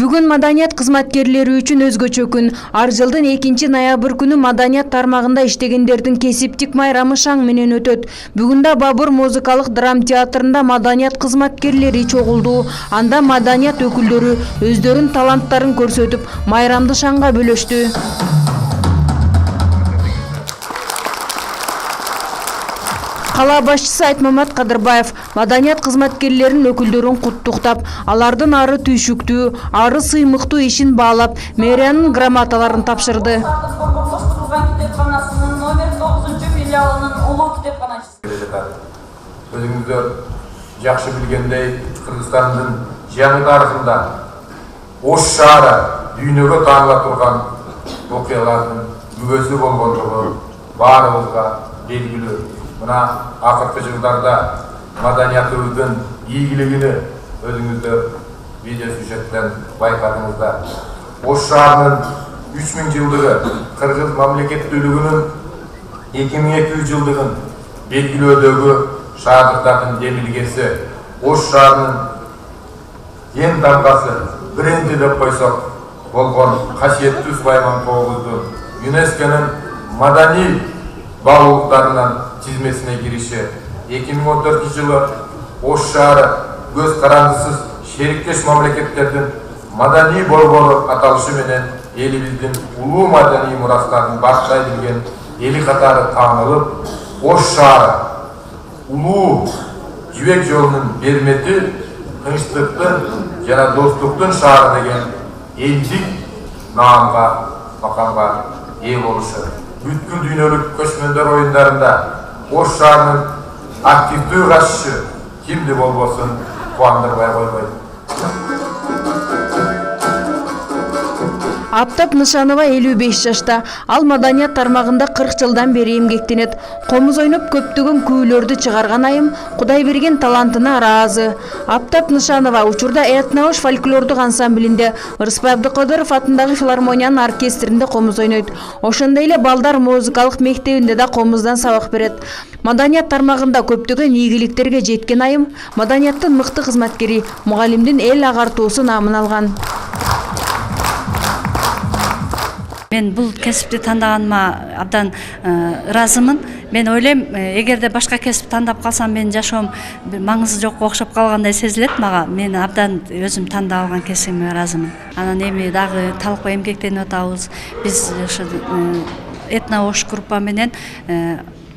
Бүгүн маданият кызматкерлери үчүн өзгөчө күн. Ар жылдын 2 ноябрь күнү маданият тармагында иштегендердин кесиптик майрамы шаң менен өтөт. Бүгүн да Бабур музыкалык драм театрында маданият кызматкерлери чогулду. Анда маданият өкүлдөрү өздөрүнүн таланттарын көрсөтүп, майрамды шаңга бөлөштү. Кала башчысы Айтмамат Кадырбаев маданият кызматкерлеринин өкүлдөрүн куттуктап, алардын ары түйшүктүү, ары сыймыктуу ишин баалап, мэриянын грамоталарын тапшырды. Өзүңүздөр жакшы билгендей, Кыргызстандын жаңы тарыхында Ош шаары дүйнөгө тааныла турган окуялардын күбөсү болгондугу баарыбызга белгилүү. Мына акыркы жылдарда маданиятыбыздын ийгилигини өзүңүздөр видео сюжеттен байкадыңыздар. Ош шаарынын 3000 жылдыгы, Кыргыз мамлекеттүүлүгүнүн 2200 жылдыгын белгилөөдөгү шаардыктардын демилгеси, Ош шаарынын эң тамгасы бренди деп койсок болгон касиеттүү Сулайман тообуздун ЮНЕСКОнун маданий баалуулуктарынын тизмесине кириши, 2014 жылы Ош шаары көз карандысыз шериктеш мамлекеттердин маданий борбору аталышы менен элибиздин улуу маданий мурастарын бактай билген эли катары таанылып, Ош шаары улуу жибек жолунун бермети, тынчтыктын жана достуктун шаары деген элдик наамга, макамга ээ болушу. Бүткүл дүйнөлүк көчмөндөр оюндарында Ош шаарынын активдүү катышышы кимди болбосун кубандырбай койбойт. Аптап Нышанова 55 жашта. Ал маданият тармагында 40 жылдан бери эмгектенет. Комуз ойноп көптөгөн күүлөрдү чыгарган айым Кудай берген талантына ыраазы. Аптап Нышанова учурда Этно-Ош фольклордук ансамблинде, Ырысбай Абдыкадыров атындагы филармониянын оркестринде комуз ойнойт. Ошондой эле Балдар музыкалык мектебинде да комуздан сабак берет. Маданият тармагында көптөгөн ийгиликтерге жеткен айым маданияттын мыкты кызматкери, мугалимдин эл агартуусу наамын алган. Мен бул кесипти тандаганыма абдан ыраазымын. Мен ойлойм, эгерде башка кесип тандап калсам, менин жашоом маңызы жок окшоп калгандай сезилет мага. Мен абдан өзүм тандап алган кесибиме ыраазымын. Анан эми дагы талкуу эмгектенип атабыз. Биз ошо Этно-Ош группа менен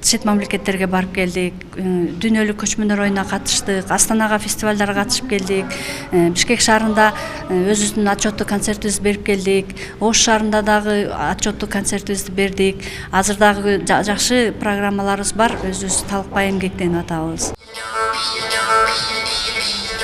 чет мамлекеттерге барып келдик, дүйнөлүк көчмөндөр оюнуна катыштык, Астанага фестивалдарга катышып келдик, Бишкек шаарында өзүбүздүн отчеттуу концертибизди берип келдик, Ош шаарында дагы отчеттуу концертибизди бердик. Азыр дагы жакшы программаларыбыз бар, өзүбүз талкпай эмгектенип атабыз.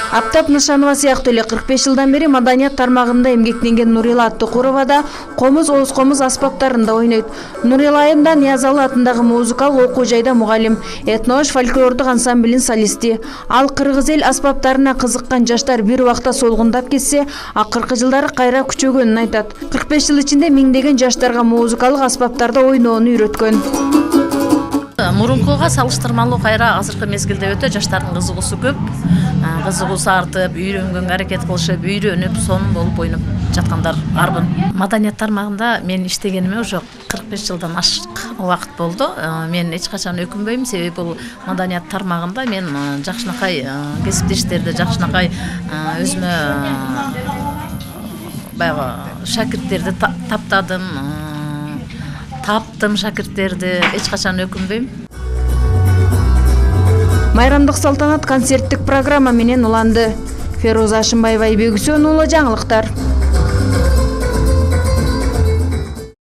Аптап Нышанова сыяктуу эле 45 жылдан бери маданият тармагында эмгектенген Нурила Аттыкурова да комуз ооз комуз аспаптарында ойнойт. Нурила айым да Ниязалы атындагы музыкалык окуу жайда мугалим, Этно-Ош фольклордук ансамблинин солисти. Ал кыргыз эл аспаптарына кызыккан жаштар бир убакта солгундап кетсе, акыркы жылдары кайра күчөгөнүн айтат. 45 жыл ичинде миңдеген жаштарга музыкалык аспаптарда ойноону үйрөткөн. Мурункуга салыштырмалуу кайра азыркы мезгилде өтө жаштардын кызыгуусу көп. Кызыгуусу артып, үйрөнгөнгө аракет кылышып, үйрөнүп, сонун болуп ойноп жаткандар арбын. Маданият тармагында мен иштегениме уже 45 жылдан ашык убакыт болду. Мен эч качан өкүнбөйм, себеби бул маданият тармагында мен жакшынакай кесиптештерди, жакшынакай өзүмө баягы шакирттерди таптым шакирттерди, эч качан өкүнбөйм. Майрамдык салтанат концерттик программа менен уланды. Феруза Ашымбаева, Айбек Үсөнұлы, жаңылыктар.